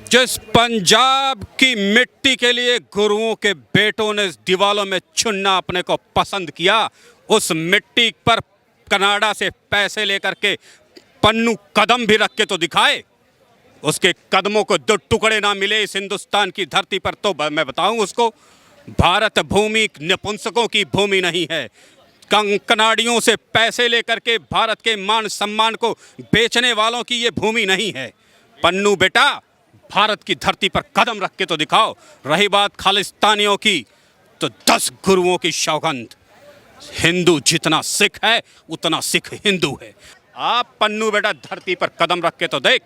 जिस पंजाब की मिट्टी के लिए गुरुओं के बेटों ने दीवालों में चुनना अपने को पसंद किया, उस मिट्टी पर कनाडा से पैसे लेकर के पन्नू कदम भी रख के तो दिखाए। उसके कदमों को दो टुकड़े ना मिले इस हिंदुस्तान की धरती पर तो मैं बताऊं उसको, भारत भूमि नपुंसकों की भूमि नहीं है। कनाडियों से पैसे लेकर के भारत के मान सम्मान को बेचने वालों की ये भूमि नहीं है। पन्नू बेटा, भारत की धरती पर कदम रख के तो दिखाओ। रही बात खालिस्तानियों की, तो 10 गुरुओं की सौगंध, हिंदू जितना सिख है उतना सिख हिंदू है। आप पन्नू बेटा धरती पर कदम रख के तो देख,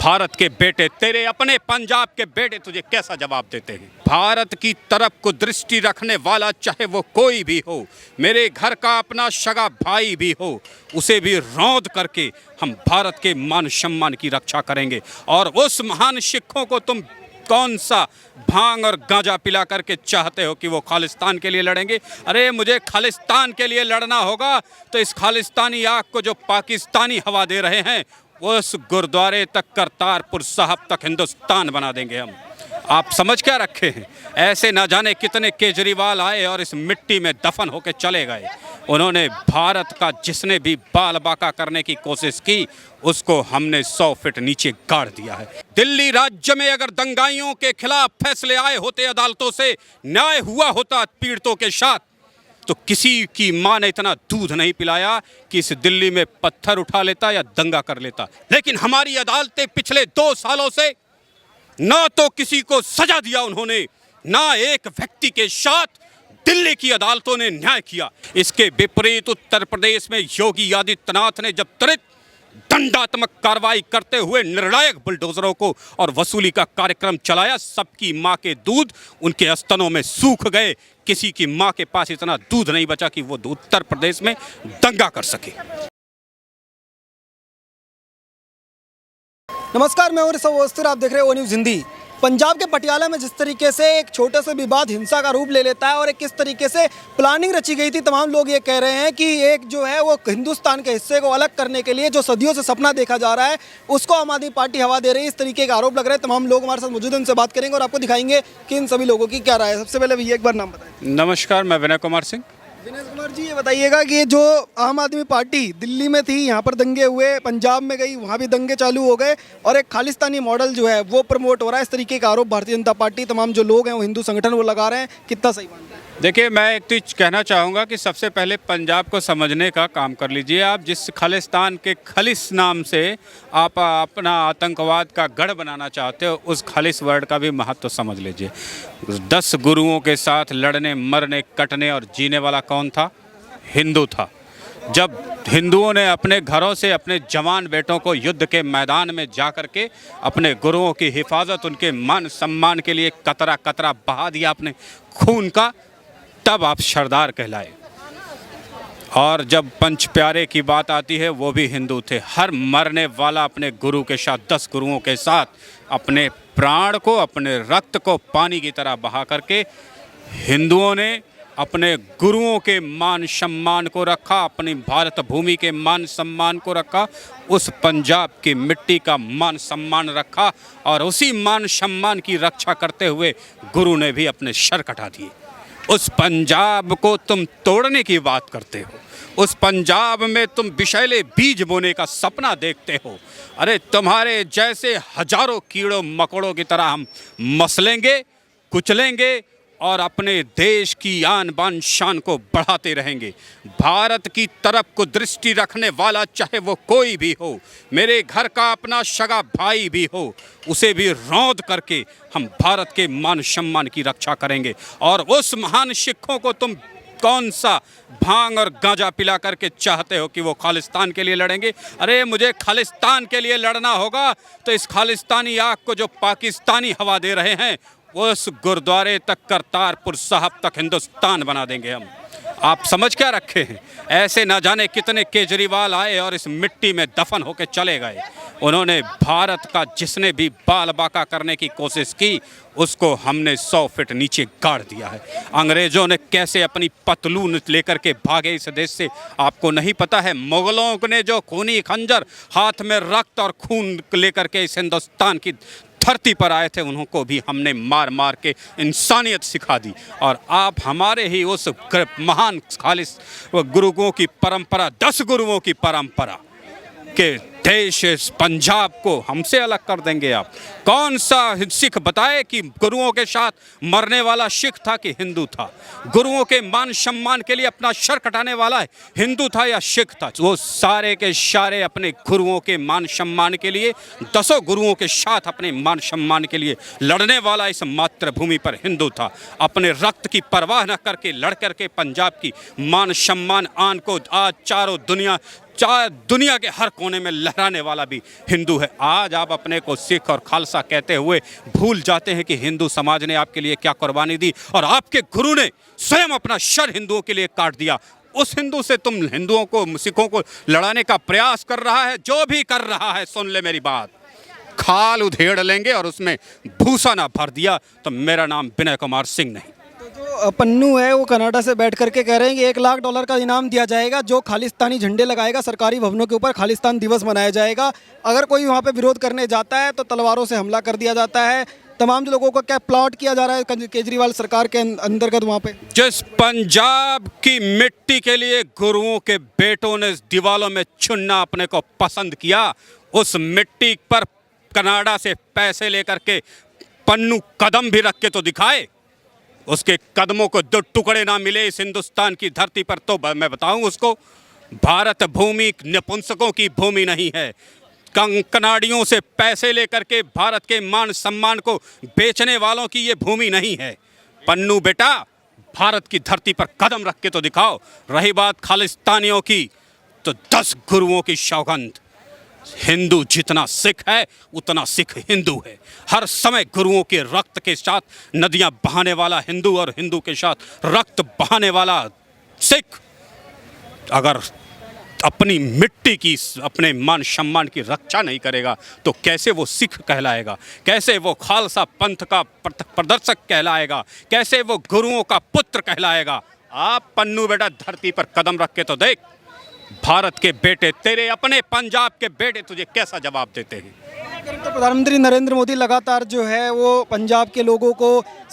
भारत के बेटे, तेरे अपने पंजाब के बेटे तुझे कैसा जवाब देते हैं। भारत की तरफ को दृष्टि रखने वाला चाहे वो कोई भी हो, मेरे घर का अपना सगा भाई भी हो, उसे भी रौंद करके हम भारत के मान सम्मान की रक्षा करेंगे। और उस महान सिखों को तुम कौन सा भांग और गांजा पिला करके चाहते हो कि वो खालिस्तान के लिए लड़ेंगे? अरे मुझे खालिस्तान के लिए लड़ना होगा तो इस खालिस्तानी आग को जो पाकिस्तानी हवा दे रहे हैं, उस गुरुद्वारे तक, करतारपुर साहब तक हिंदुस्तान बना देंगे हम। आप समझ क्या रखे हैं? ऐसे न जाने कितने केजरीवाल आए और इस मिट्टी में दफन होकर चले गए। उन्होंने भारत का जिसने भी बाल बाका करने की कोशिश की, उसको हमने 100 फीट नीचे गाड़ दिया है। दिल्ली राज्य में अगर दंगाइयों के खिलाफ फैसले आए होते, अदालतों से न्याय हुआ होता पीड़ितों के साथ, तो किसी की मां ने इतना दूध नहीं पिलाया कि इस दिल्ली में पत्थर उठा लेता या दंगा कर लेता। लेकिन हमारी अदालतें पिछले 2 सालों से ना तो किसी को सजा दिया उन्होंने, ना एक व्यक्ति के साथ दिल्ली की अदालतों ने न्याय किया। इसके विपरीत उत्तर प्रदेश में योगी आदित्यनाथ ने जब त्वरित दंडात्मक कार्रवाई करते हुए निर्णायक बुलडोजरों को और वसूली का कार्यक्रम चलाया, सबकी मां के दूध उनके स्तनों में सूख गए। किसी की मां के पास इतना दूध नहीं बचा कि वो उत्तर प्रदेश में दंगा कर सके। नमस्कार, मैं ऋषभ अवस्थी, आप देख रहे हैं ओ न्यूज़ हिंदी। पंजाब के पटियाला में जिस तरीके से एक छोटे से विवाद हिंसा का रूप ले लेता है और एक किस तरीके से प्लानिंग रची गई थी, तमाम लोग ये कह रहे हैं कि एक जो है वो हिंदुस्तान के हिस्से को अलग करने के लिए जो सदियों से सपना देखा जा रहा है, उसको आम आदमी पार्टी हवा दे रही है। इस तरीके के आरोप लग रहे हैं। तमाम लोग हमारे साथ मौजूद हैं, उनसे बात करेंगे और आपको दिखाएंगे कि इन सभी लोगों की क्या राय है। सबसे पहले भैया एक बार नाम बताएं। नमस्कार, मैं विनय कुमार सिंह। विनय कुमार जी, ये बताइएगा कि ये जो आम आदमी पार्टी दिल्ली में थी, यहाँ पर दंगे हुए, पंजाब में गई, वहाँ भी दंगे चालू हो गए और एक खालिस्तानी मॉडल जो है वो प्रमोट हो रहा है, इस तरीके का आरोप भारतीय जनता पार्टी, तमाम जो लोग हैं वो हिंदू संगठन वो लगा रहे हैं, कितना सही मानते हैं? देखिए, मैं एक चीज़ कहना चाहूँगा कि सबसे पहले पंजाब को समझने का काम कर लीजिए। आप जिस खालिस्तान के खलिस नाम से आप अपना आतंकवाद का गढ़ बनाना चाहते हो, उस खालिस वर्ड का भी महत्व समझ लीजिए। 10 गुरुओं के साथ लड़ने, मरने, कटने और जीने वाला कौन था? हिंदू था। जब हिंदुओं ने अपने घरों से अपने जवान बेटों को युद्ध के मैदान में जा कर के अपने गुरुओं की हिफाजत, उनके मान सम्मान के लिए कतरा कतरा बहा दिया अपने खून का, तब आप सरदार कहलाए। और जब पंच प्यारे की बात आती है, वो भी हिंदू थे। हर मरने वाला अपने गुरु के साथ, 10 गुरुओं के साथ अपने प्राण को, अपने रक्त को पानी की तरह बहा करके हिंदुओं ने अपने गुरुओं के मान सम्मान को रखा, अपनी भारत भूमि के मान सम्मान को रखा, उस पंजाब की मिट्टी का मान सम्मान रखा और उसी मान सम्मान की रक्षा करते हुए गुरु ने भी अपने सर कटा दिए। उस पंजाब को तुम तोड़ने की बात करते हो, उस पंजाब में तुम विषैले बीज बोने का सपना देखते हो। अरे तुम्हारे जैसे हजारों कीड़ों मकोड़ों की तरह हम मसलेंगे, कुचलेंगे और अपने देश की आन बान शान को बढ़ाते रहेंगे। भारत की तरफ को दृष्टि रखने वाला चाहे वो कोई भी हो, मेरे घर का अपना सगा भाई भी हो, उसे भी रौंद करके हम भारत के मान सम्मान की रक्षा करेंगे। और उस महान सिखों को तुम कौन सा भांग और गांजा पिला करके चाहते हो कि वो खालिस्तान के लिए लड़ेंगे? अरे मुझे खालिस्तान के लिए लड़ना होगा तो इस खालिस्तानी आग को जो पाकिस्तानी हवा दे रहे हैं, उस गुरुद्वारे तक, करतारपुर साहब तक हिंदुस्तान बना देंगे हम। आप समझ क्या रखे हैं? ऐसे न जाने कितने केजरीवाल आए और इस मिट्टी में दफन होकर चले गए। उन्होंने भारत का जिसने भी बाल बाका करने की कोशिश की, उसको हमने 100 फीट नीचे गाड़ दिया है। अंग्रेजों ने कैसे अपनी पतलून लेकर के भागे इस देश से, आपको नहीं पता है? मुगलों ने जो खूनी खंजर, हाथ में रक्त और खून लेकर के इस हिंदुस्तान की धरती पर आए थे उनको भी हमने मार मार के इंसानियत सिखा दी। और आप हमारे ही उस महान खालिस गुरुओं की परंपरा, 10 गुरुओं की परंपरा के देश इस पंजाब को हमसे अलग कर देंगे आप? कौन सा सिख बताए कि गुरुओं के साथ मरने वाला सिख था कि हिंदू था? गुरुओं के मान सम्मान के लिए अपना सर कटाने वाला हिंदू था या सिख था? वो सारे के सारे अपने गुरुओं के मान सम्मान के लिए, 10 गुरुओं के साथ अपने मान सम्मान के लिए लड़ने वाला इस मातृभूमि पर हिंदू था। अपने रक्त की परवाह न करके लड़ करके पंजाब की मान सम्मान आन को आज चारों दुनिया के हर कोने में लहराने वाला भी हिंदू है। आज आप अपने को सिख और खालसा कहते हुए भूल जाते हैं कि हिंदू समाज ने आपके लिए क्या कुर्बानी दी और आपके गुरु ने स्वयं अपना सर हिंदुओं के लिए काट दिया। उस हिंदू से तुम हिंदुओं को, सिखों को लड़ाने का प्रयास कर रहा है। जो भी कर रहा है, सुन ले मेरी बात, खाल उधेड़ लेंगे और उसमें भूसा ना भर दिया तो मेरा नाम विनय कुमार सिंह नहीं। जो पन्नू है वो कनाडा से बैठ करके कह रहे हैं कि $1 लाख का इनाम दिया जाएगा जो खालिस्तानी झंडे लगाएगा, सरकारी भवनों के ऊपर खालिस्तान दिवस मनाया जाएगा। अगर कोई वहाँ पे विरोध करने जाता है तो तलवारों से हमला कर दिया जाता है। तमाम जो लोगों का क्या प्लॉट किया जा रहा है केजरीवाल सरकार के अंतर्गत वहाँ पे। जिस पंजाब की मिट्टी के लिए गुरुओं के बेटों ने दीवालों में चुनना अपने को पसंद किया, उस मिट्टी पर कनाडा से पैसे लेकर के पन्नू कदम भी रख के तो दिखाए। उसके कदमों को 2 टुकड़े ना मिले इस हिंदुस्तान की धरती पर तो मैं बताऊं उसको, भारत भूमि नपुंसकों की भूमि नहीं है। कनाडियों से पैसे लेकर के भारत के मान सम्मान को बेचने वालों की ये भूमि नहीं है। पन्नू बेटा, भारत की धरती पर कदम रख के तो दिखाओ। रही बात खालिस्तानियों की, तो 10 गुरुओं की सौगंध, हिंदू जितना सिख है उतना सिख हिंदू है। हर समय गुरुओं के रक्त के साथ नदियां बहाने वाला हिंदू और हिंदू के साथ रक्त बहाने वाला सिख अगर अपनी मिट्टी की, अपने मान सम्मान की रक्षा नहीं करेगा तो कैसे वो सिख कहलाएगा? कैसे वो खालसा पंथ का प्रदर्शक कहलाएगा? कैसे वो गुरुओं का पुत्र कहलाएगा? आप पन्नू बेटा धरती पर कदम रख के तो देख, भारत के बेटे, तेरे अपने पंजाब के बेटे तुझे कैसा जवाब देते हैं? तो प्रधानमंत्री नरेंद्र मोदी लगातार जो है वो पंजाब के लोगों को,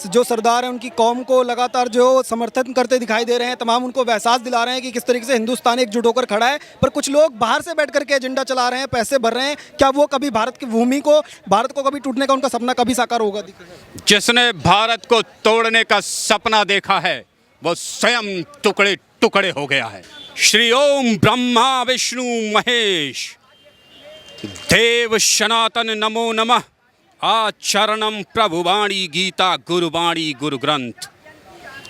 जो सरदार हैं उनकी कौम को लगातार जो समर्थन करते दिखाई दे रहे हैं। तमाम उनको एहसास दिला रहे हैं कि किस तरीके से हिंदुस्तान एकजुट होकर खड़ा है। पर कुछ लोग बाहर से बैठ करके एजेंडा चला रहे हैं, पैसे भर रहे हैं। क्या वो कभी भारत की भूमि को, भारत को कभी टूटने का उनका सपना कभी साकार होगा? जिसने भारत को तोड़ने का सपना देखा है वो स्वयं टुकड़े टुकड़े हो गया है। श्री ओम ब्रह्मा विष्णु महेश देव सनातन नमो नमः आचरणम प्रभुवाणी गीता गुरुवाणी गुरु ग्रंथ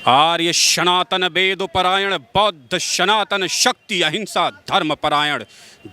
आर्य सनातन वेद परायण बौद्ध सनातन शक्ति अहिंसा धर्म परायण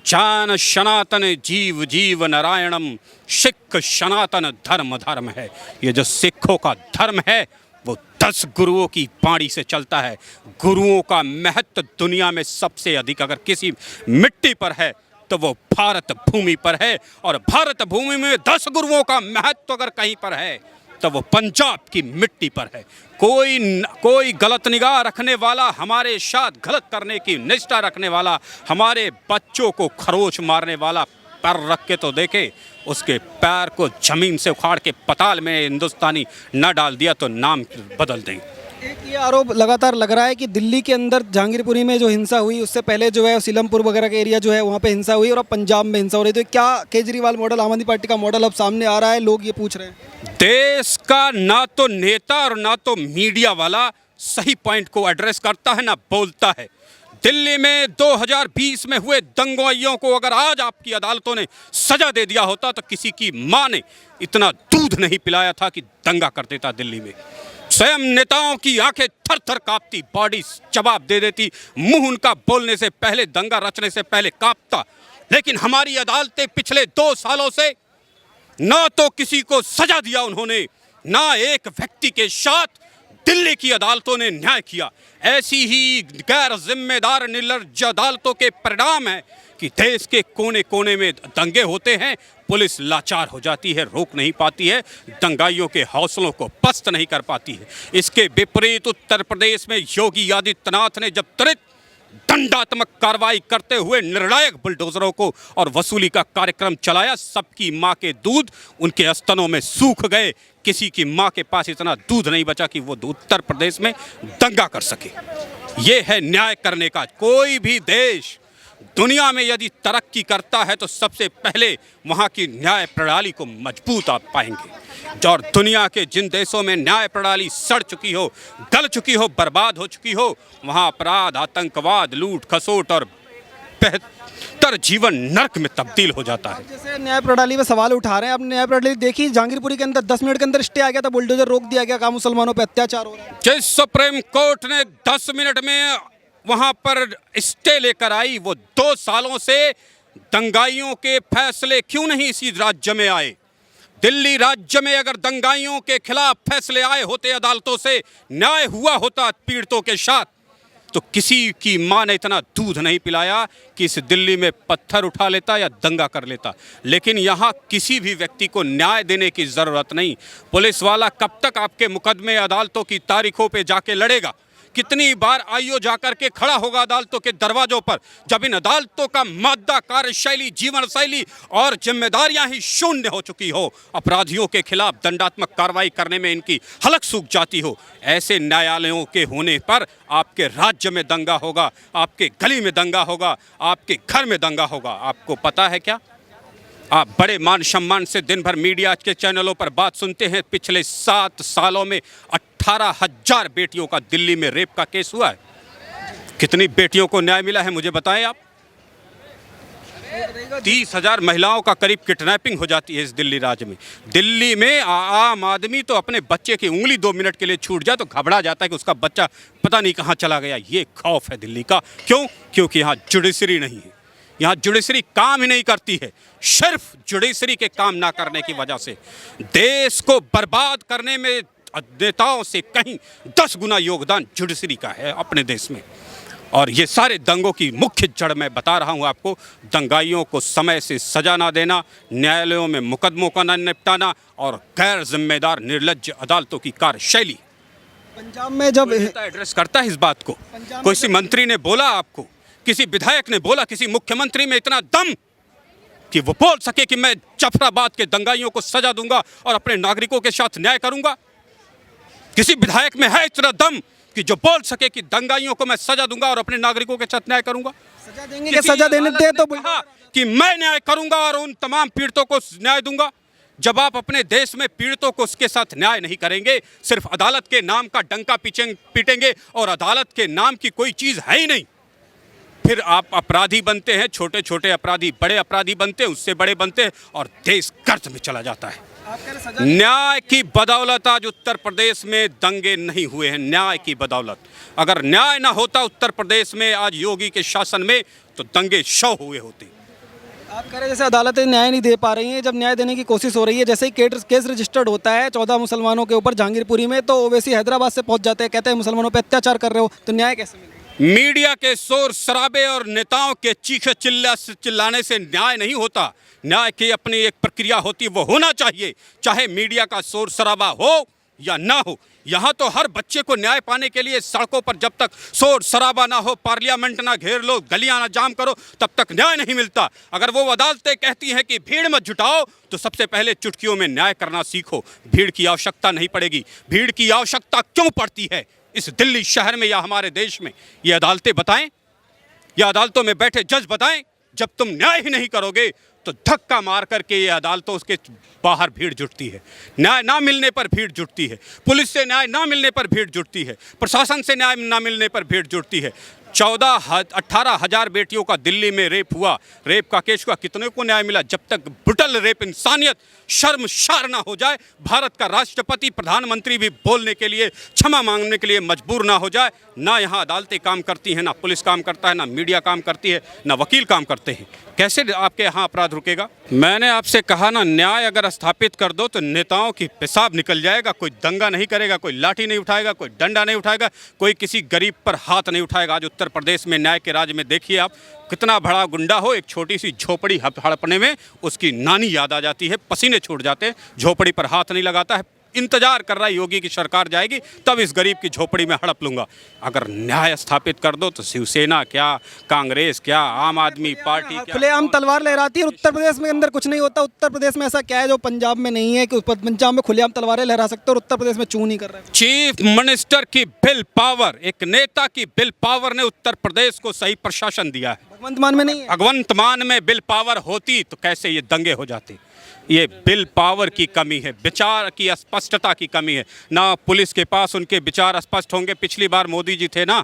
जान सनातन जीव जीव नारायणम सिख सनातन धर्म धर्म है। ये जो सिखों का धर्म है वो 10 गुरुओं की बाणी से चलता है। गुरुओं का महत्व दुनिया में सबसे अधिक अगर किसी मिट्टी पर है तो वो भारत भूमि पर है। और भारत भूमि में 10 गुरुओं का महत्व अगर कहीं पर है तो वो पंजाब की मिट्टी पर है। कोई गलत निगाह रखने वाला, हमारे साथ गलत करने की निष्ठा रखने वाला, हमारे बच्चों को खरोच मारने वाला पैर रख के तो देखे, उसके पैर को जमीन से उखाड़ के पताल में हिंदुस्तानी न डाल दिया तो नाम बदल देंगे। एक ये आरोप लगातार लग रहा है कि दिल्ली के अंदर जहांगीरपुरी में जो हिंसा हुई उससे पहले जो है सीलमपुर वगैरह के एरिया जो है वहाँ पे हिंसा हुई और अब पंजाब में हिंसा हो रही है। तो क्या केजरीवाल मॉडल, आम आदमी पार्टी का मॉडल अब सामने आ रहा है? लोग ये पूछ रहे हैं। देश का ना तो नेता और ना तो मीडिया वाला सही पॉइंट को एड्रेस करता है ना बोलता है। दिल्ली में 2020 में हुए दंगोइयों को अगर आज आपकी अदालतों ने सजा दे दिया होता तो किसी की मां ने इतना दूध नहीं पिलाया था कि दंगा कर देता दिल्ली में। स्वयं नेताओं की आंखें थर थर कांपती, बॉडी जवाब दे देती, मुंह उनका बोलने से पहले, दंगा रचने से पहले कांपता। लेकिन हमारी अदालतें पिछले 2 सालों से ना तो किसी को सजा दिया उन्होंने, ना एक व्यक्ति के साथ दिल्ली की अदालतों ने न्याय किया। ऐसी ही गैर जिम्मेदार निर्लज्ज अदालतों के परिणाम है कि देश के कोने कोने में दंगे होते हैं, पुलिस लाचार हो जाती है, रोक नहीं पाती है, दंगाइयों के हौसलों को पस्त नहीं कर पाती है। इसके विपरीत उत्तर प्रदेश में योगी आदित्यनाथ ने जब त्वरित दंडात्मक कार्रवाई करते हुए निर्णायक बुलडोजरों को और वसूली का कार्यक्रम चलाया। सबकी मां के दूध उनके स्तनों में सूख गए। किसी की मां के पास इतना दूध नहीं बचा कि वो उत्तर प्रदेश में दंगा कर सके। ये है न्याय करने का। कोई भी देश दुनिया में यदि तरक्की करता है तो सबसे पहले वहाँ की न्याय प्रणाली को मजबूत आप पाएंगे। और दुनिया के जिन देशों में न्याय प्रणाली सड़ चुकी हो, गल चुकी हो, बर्बाद हो चुकी हो, वहाँ अपराध, आतंकवाद, लूट खसोट और बेहतर जीवन नर्क में तब्दील हो जाता है। जैसे न्याय प्रणाली में सवाल उठा रहे हैं, आपने न्याय प्रणाली देखी? जहांगीरपुरी के अंदर 10 मिनट के अंदर स्टे आ गया था, बुलडोजर रोक दिया गया, कहा मुसलमानों पर अत्याचार हो रहा है। जिस सुप्रीम कोर्ट ने 10 मिनट में वहां पर स्टे लेकर आई, वो 2 सालों से दंगाइयों के फैसले क्यों नहीं इसी राज्य में आए? दिल्ली राज्य में अगर दंगाइयों के खिलाफ फैसले आए होते, अदालतों से न्याय हुआ होता पीड़ितों के साथ, तो किसी की मां ने इतना दूध नहीं पिलाया कि इस दिल्ली में पत्थर उठा लेता या दंगा कर लेता। लेकिन यहाँ किसी भी व्यक्ति को न्याय देने की ज़रूरत नहीं। पुलिस वाला कब तक आपके मुकदमे अदालतों की तारीखों पे जाके लड़ेगा? कितनी बार आईओ जाकर के खड़ा होगा अदालतों के दरवाजों पर? जब इन अदालतों का मादा, कार्यशैली, जीवन शैली और जिम्मेदारियां ही शून्य हो चुकी हो, अपराधियों के खिलाफ दंडात्मक कार्रवाई करने में इनकी हलक सूख जाती हो, ऐसे न्यायालयों के होने पर आपके राज्य में दंगा होगा, आपके गली में दंगा होगा, आपके घर में दंगा होगा। आपको पता है क्या? आप बड़े मान सम्मान से दिन भर मीडिया के चैनलों पर बात सुनते हैं। पिछले 7 सालों में 18,000 बेटियों का दिल्ली में रेप का केस हुआ है। कितनी बेटियों को न्याय मिला है मुझे बताएं आप? 30,000 महिलाओं का करीब किडनैपिंग हो जाती है इस दिल्ली राज्य में। दिल्ली में आम आदमी तो अपने बच्चे की उंगली 2 मिनट के लिए छूट जाए तो घबरा जाता है कि उसका बच्चा पता नहीं कहाँ चला गया। ये खौफ है दिल्ली का। क्यों? क्योंकि यहाँ जुडिशरी नहीं है। यहाँ जुडिशरी काम ही नहीं करती है। सिर्फ जुडिशरी के काम ना करने की वजह से देश को बर्बाद करने में नेताओं से कहीं 10 गुना योगदान जुडिशरी का है अपने देश में। और ये सारे दंगों की मुख्य जड़ मैं बता रहा हूँ आपको, दंगाइयों को समय से सजा ना देना, न्यायालयों में मुकदमों का न निपटाना और गैर जिम्मेदार निर्लज्ज अदालतों की कार्यशैली। पंजाब में जब एड्रेस करता है इस बात को? किसी मंत्री ने बोला आपको, किसी विधायक ने बोला, किसी मुख्यमंत्री में इतना दम कि वो बोल सके कि मैं जाफराबाद के दंगाइयों को सजा दूंगा और अपने नागरिकों के साथ न्याय करूंगा? किसी विधायक में है इतना दम कि जो बोल सके कि दंगाइयों को मैं सजा दूंगा और अपने नागरिकों के साथ न्याय करूंगा? सजा देंगे कि सजा देने दे तो कहा कि मैं न्याय करूंगा और उन तमाम पीड़ितों को न्याय दूंगा। जब आप अपने देश में पीड़ितों को उसके साथ न्याय नहीं करेंगे, सिर्फ अदालत के नाम का डंका पीटेंगे और अदालत के नाम की कोई चीज है ही नहीं, फिर आप अपराधी बनते हैं। छोटे छोटे अपराधी बड़े अपराधी बनते हैं, उससे बड़े बनते हैं और देश कर्ज में चला जाता है। न्याय की बदौलत आज उत्तर प्रदेश में दंगे नहीं हुए हैं। न्याय की बदौलत। अगर न्याय ना होता उत्तर प्रदेश में आज योगी के शासन में, तो दंगे 100 हुए होते। आप कह रहे जैसे अदालतें न्याय नहीं दे पा रही हैं, जब न्याय देने की कोशिश हो रही है, जैसे ही केस रजिस्टर्ड होता है 14 मुसलमानों के ऊपर जहांगीरपुरी में, तो ओवैसी हैदराबाद से पहुंच जाते हैं, कहते हैं मुसलमानों पर अत्याचार कर रहे हो, तो न्याय कैसे मिलेगा? मीडिया के शोर शराबे और नेताओं के चीखे चिल्लाने से न्याय नहीं होता। न्याय की अपनी एक प्रक्रिया होती है, वो होना चाहिए, चाहे मीडिया का शोर शराबा हो या ना हो। यहाँ तो हर बच्चे को न्याय पाने के लिए सड़कों पर जब तक शोर शराबा ना हो, पार्लियामेंट ना घेर लो, गलियां ना जाम करो, तब तक न्याय नहीं मिलता। अगर वो अदालतें कहती हैं कि भीड़ मत जुटाओ, तो सबसे पहले चुटकियों में न्याय करना सीखो। भीड़ की आवश्यकता नहीं पड़ेगी। भीड़ की आवश्यकता क्यों पड़ती है इस दिल्ली शहर में या हमारे देश में? ये अदालतें बताएं, या अदालतों में बैठे जज बताएं। जब तुम न्याय ही नहीं करोगे तो धक्का मार करके ये अदालतों के बाहर भीड़ जुटती है। न्याय ना मिलने पर भीड़ जुटती है, पुलिस से न्याय ना मिलने पर भीड़ जुटती है, प्रशासन से न्याय ना मिलने पर भीड़ जुटती है। 18,000 बेटियों का दिल्ली में रेप हुआ, रेप का केस हुआ, कितने को न्याय मिला? जब तक ब्रुटल रेप, इंसानियत शर्मसार ना हो जाए, भारत का राष्ट्रपति, प्रधानमंत्री भी बोलने के लिए, क्षमा मांगने के लिए मजबूर ना हो जाए, ना यहाँ अदालतें काम करती हैं, ना पुलिस काम करता है, ना मीडिया काम करती है, ना वकील काम करते हैं, कैसे आपके यहाँ अपराध रुकेगा? मैंने आपसे कहा ना, न्याय अगर स्थापित कर दो तो नेताओं की पेशाब निकल जाएगा। कोई दंगा नहीं करेगा, कोई लाठी नहीं उठाएगा, कोई डंडा नहीं उठाएगा, कोई किसी गरीब पर हाथ नहीं उठाएगा। आज उत्तर प्रदेश में न्याय के राज में देखिए आप, कितना बड़ा गुंडा हो, एक छोटी सी झोपड़ी हड़पने में उसकी नानी याद आ जाती है, पसीने छूट जाते हैं, झोपड़ी पर हाथ नहीं लगाता है, इंतजार कर रहा है योगी की सरकार जाएगी तब इस गरीब की झोपड़ी में हड़प लूंगा। अगर न्याय स्थापित कर दो तो शिवसेना क्या, कांग्रेस क्या, आम आदमी पार्टी क्या, खुलेआम तलवार लहराती है और उत्तर प्रदेश में अंदर कुछ नहीं होता। उत्तर प्रदेश में ऐसा क्या है जो पंजाब में नहीं है कि पंजाब में खुलेआम तलवारें लहरा सकते हो और उत्तर प्रदेश में चूं नहीं कर रहे हैं? चीफ मिनिस्टर की बिल पावर, एक नेता की बिल पावर ने उत्तर प्रदेश को सही प्रशासन दिया है। भगवंत मान में नहीं है। भगवंत मान में बिल पावर होती तो कैसे ये दंगे हो जाते। ये बिल पावर की कमी है, विचार की स्पष्टता की कमी है। ना पुलिस के पास उनके विचार स्पष्ट होंगे। पिछली बार मोदी जी थे ना,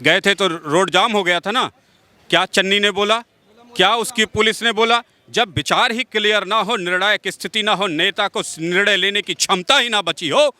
गए थे तो रोड जाम हो गया था ना। क्या चन्नी ने बोला, क्या उसकी पुलिस ने बोला? जब विचार ही क्लियर ना हो, निर्णायक स्थिति ना हो, नेता को निर्णय लेने की क्षमता ही ना बची हो,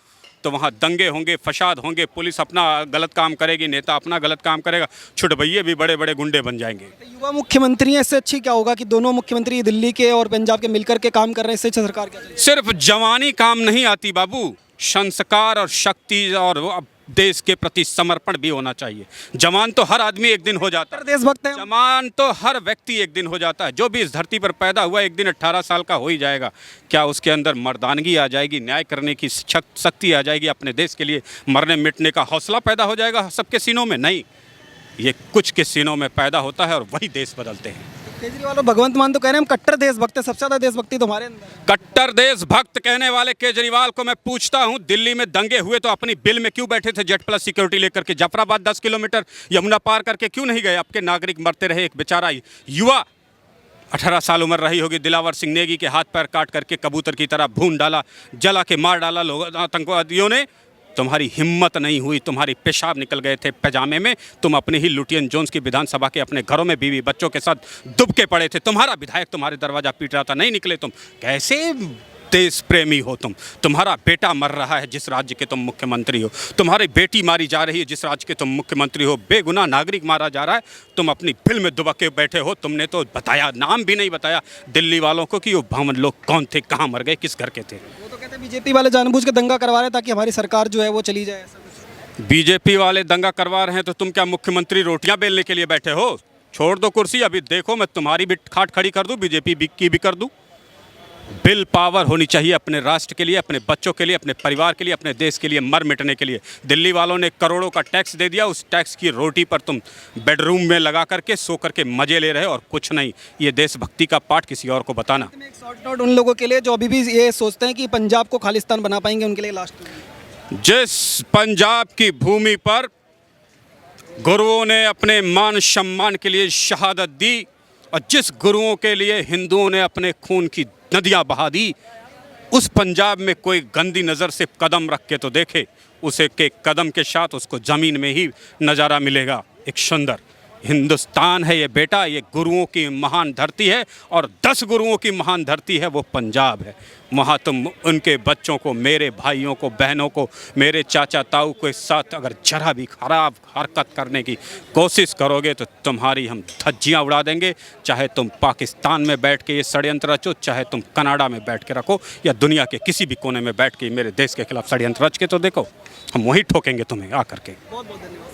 तो वहाँ दंगे होंगे, फसाद होंगे, पुलिस अपना गलत काम करेगी, नेता अपना गलत काम करेगा, छुटभइये भी बड़े बड़े गुंडे बन जाएंगे। युवा मुख्यमंत्री हैं, इससे अच्छी क्या होगा कि दोनों मुख्यमंत्री दिल्ली के और पंजाब के मिलकर के काम कर रहे हैं? इससे अच्छी सरकार क्या चलेगी? सिर्फ जवानी काम नहीं आती बाबू, संस्कार और शक्ति और देश के प्रति समर्पण भी होना चाहिए। जवान तो हर आदमी एक दिन हो जाता है, देशभक्त हैं। जवान तो हर व्यक्ति एक दिन हो जाता है। जो भी इस धरती पर पैदा हुआ एक दिन 18 साल का हो ही जाएगा। क्या उसके अंदर मर्दानगी आ जाएगी, न्याय करने की शक्ति आ जाएगी, अपने देश के लिए मरने मिटने का हौसला पैदा हो जाएगा सबके सीनों में? नहीं, ये कुछ के सीनों में पैदा होता है और वही देश बदलते हैं। केजरीवाल और भगवंत मान तो कह रहे हैं हम कट्टर देशभक्त हैं, सबसे ज्यादा देशभक्ति तुम्हारे अंदर है। कट्टर देशभक्त कहने वाले केजरीवाल को मैं पूछता हूं, दिल्ली में दंगे हुए तो अपनी बिल में क्यों बैठे थे जेट प्लस सिक्योरिटी लेकर के? जाफराबाद 10 किलोमीटर यमुना पार करके क्यों नहीं गए? आपके नागरिक मरते रहे। एक बेचारा युवा 18 साल उम्र रही होगी, दिलावर सिंह नेगी के हाथ पैर काट करके कबूतर की तरह भून डाला, जला के मार डाला लोग आतंकवादियों ने। तुम्हारी हिम्मत नहीं हुई, तुम्हारी पेशाब निकल गए थे पैजामे में। तुम अपने ही लुटियन जोन्स की विधानसभा के अपने घरों में बीवी बच्चों के साथ दुब के पड़े थे। तुम्हारा विधायक तुम्हारे दरवाजा पीट रहा था, नहीं निकले तुम। कैसे देश प्रेमी हो तुम? तुम्हारा बेटा मर रहा है जिस राज्य के तुम मुख्यमंत्री हो, तुम्हारी बेटी मारी जा रही है जिस राज्य के तुम मुख्यमंत्री हो, बेगुनाह नागरिक मारा जा रहा है, तुम अपनी फिल्म में दुबक के बैठे हो। तुमने तो बताया, नाम भी नहीं बताया दिल्ली वालों को कि वो भवन लोग कौन थे, कहाँ मर गए, किस घर के थे। वो तो कहते हैं बीजेपी वाले जानबूझ के दंगा करवा रहे हैं ताकि हमारी सरकार जो है वो चली जाए, ऐसा कुछ। बीजेपी वाले दंगा करवा रहे हैं तो तुम क्या मुख्यमंत्री रोटियां बेलने के लिए बैठे हो? छोड़ दो कुर्सी, अभी देखो मैं तुम्हारी भी खाट खड़ी कर दूं, बीजेपी की भी कर दूं। बिल पावर होनी चाहिए अपने राष्ट्र के लिए, अपने बच्चों के लिए, अपने परिवार के लिए, अपने देश के लिए, मर मिटने के लिए। दिल्ली वालों ने करोड़ों का टैक्स दे दिया, उस टैक्स की रोटी पर तुम बेडरूम में लगा करके सो करके मजे ले रहे हो और कुछ नहीं। ये देशभक्ति का पाठ किसी और को बताना। एक शॉर्ट नोट उन लोगों के लिए जो अभी भी ये सोचते हैं कि पंजाब को खालिस्तान बना पाएंगे, उनके लिए लास्ट में। जिस पंजाब की भूमि पर गुरुओं ने अपने मान सम्मान के लिए शहादत दी और जिस गुरुओं के लिए हिंदुओं ने अपने खून की नदियां बहा दी, उस पंजाब में कोई गंदी नज़र से कदम रख के तो देखे, उसे के कदम के साथ उसको ज़मीन में ही नज़ारा मिलेगा एक सुंदर। हिंदुस्तान है ये बेटा, ये गुरुओं की महान धरती है और 10 गुरुओं की महान धरती है वो पंजाब है। वहाँ तुम उनके बच्चों को, मेरे भाइयों को, बहनों को, मेरे चाचा ताऊ के साथ अगर जरा भी खराब हरकत करने की कोशिश करोगे तो तुम्हारी हम धज्जियाँ उड़ा देंगे। चाहे तुम पाकिस्तान में बैठ के ये षड्यंत्र रचो, चाहे तुम कनाडा में बैठ के रखो या दुनिया के किसी भी कोने में बैठ के मेरे देश के खिलाफ षड्यंत्र रच के तो देखो, हम वहीं ठोकेंगे तुम्हें आकर के। बहुत बहुत धन्यवाद।